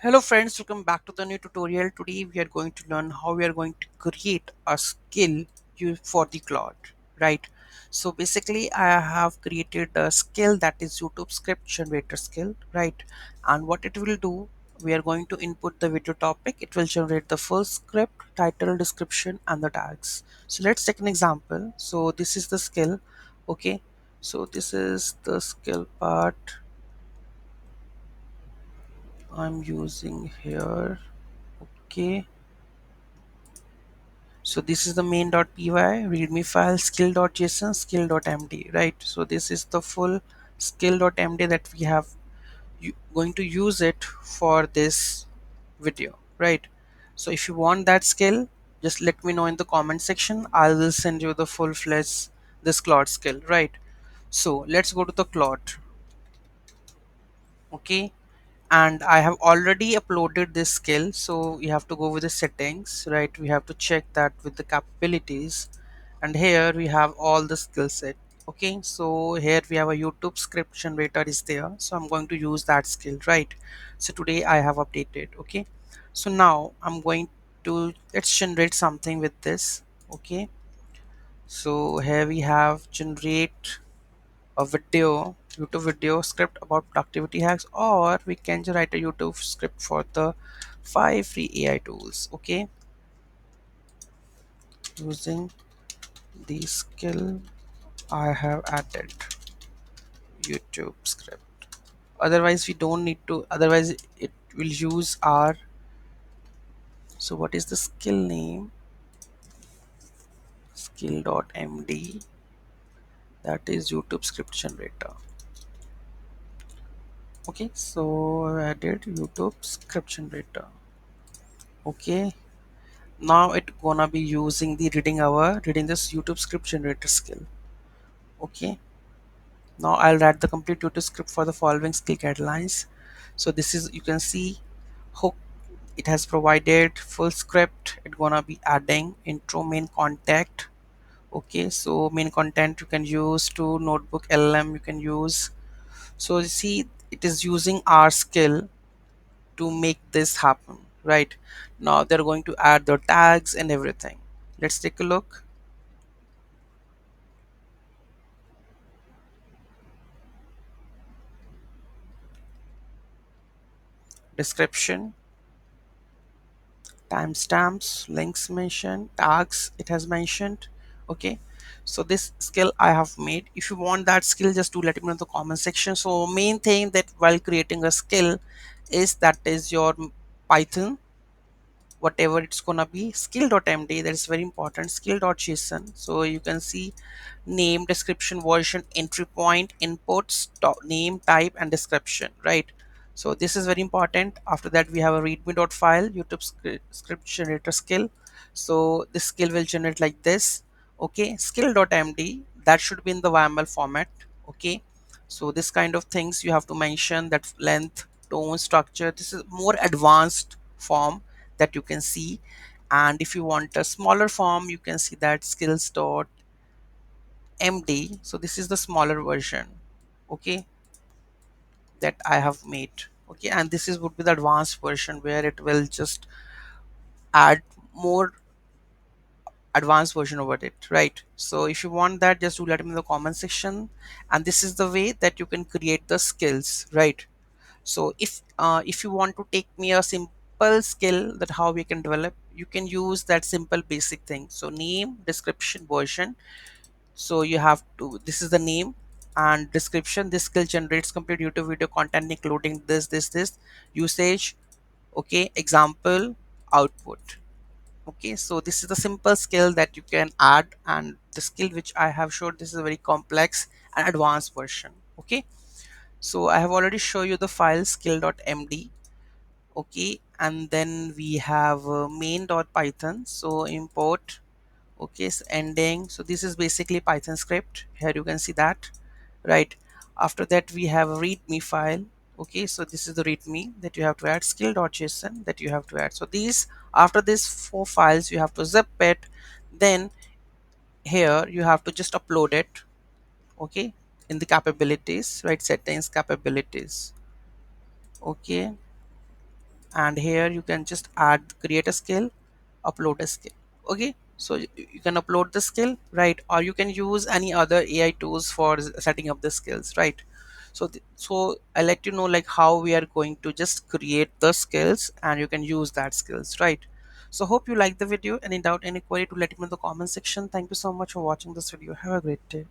Hello friends, welcome back to the new tutorial. Today we are going to learn how we are going to create a skill for the Claude, right? So basically I have created a skill that is YouTube script generator skill, right? And what it will do, we are going to input the video topic. It will generate the full script, title, description and the tags. So let's take an example. So this is the skill, okay? So this is the skill part I'm using here. Okay, so this is the main.py readme file, skill.json, skill.md, right? So this is the full skill.md that we have going to use it for this video, right? So if you want that skill, just let me know in the comment section. I will send you the full-fledged this Claude skill, right? So let's go to the Claude. Okay, and I have already uploaded this skill, so you have to go with the settings, right? We have to check that with the capabilities, and here we have all the skill set. Okay, so here we have a YouTube script generator is there, so I'm going to use that skill, right? So today I have updated. Okay, so now I'm going to let's generate something with this. Okay, so here we have generate a video YouTube video script about productivity hacks, or we can just write a YouTube script for the 5 free AI tools. Okay, using the skill I have added YouTube script. Otherwise we don't need to, otherwise it will use our, so what is the skill name? Skill.md, that is YouTube script generator. Okay, so I added YouTube script generator. Okay, now it gonna be using the reading this YouTube script generator skill. Okay, now I'll write the complete YouTube script for the following skill guidelines. So this is, you can see, hook, it has provided full script. It gonna be adding intro, main contact. Okay, so main content you can use to notebook LM you can use. So you see it is using our skill to make this happen, right? Now they're going to add the tags and everything. Let's take a look. Description, timestamps, links mentioned, tags it has mentioned. Okay, so this skill I have made. If you want that skill, just do let me know in the comment section. So main thing that while creating a skill is that is your Python, whatever it's gonna be, skill.md, that is very important, skill.json. So you can see name, description, version, entry point, inputs, name, type and description, right? So this is very important. After that we have a readme.file YouTube script generator skill. So this skill will generate like this. Okay, skill.md, that should be in the YML format. Okay, so this kind of things you have to mention, that length, tone, structure. This is more advanced form that you can see, and if you want a smaller form you can see that skills.md. So this is the smaller version, okay, that I have made. Okay, and this is would be the advanced version where it will just add more advanced version over it, right? So if you want that, just do let me in the comment section. And this is the way that you can create the skills, right? So if you want to take me a simple skill that how we can develop, you can use that simple basic thing. So name, description, version. So you have to, this is the name and description. This skill generates complete YouTube video content including this usage. Okay, example, output. Okay, so this is the simple skill that you can add, and the skill which I have showed, this is a very complex and advanced version. Okay, so I have already shown you the file skill.md. Okay, and then we have main.python. So import. Okay, so ending. So this is basically Python script. Here you can see that, right? After that we have a readme file. Okay, so this is the readme that you have to add, skill.json that you have to add. So these, after these 4 files you have to zip it, then here you have to just upload it. Okay, in the capabilities, right? Settings, capabilities. Okay, and here you can just add, create a skill, upload a skill. Okay, so you can upload the skill, right? Or you can use any other AI tools for setting up the skills, right? So so I let you know like how we are going to just create the skills and you can use that skills, right? So hope you like the video. Any doubt, any query, to let me know in the comment section. Thank you so much for watching this video. Have a great day.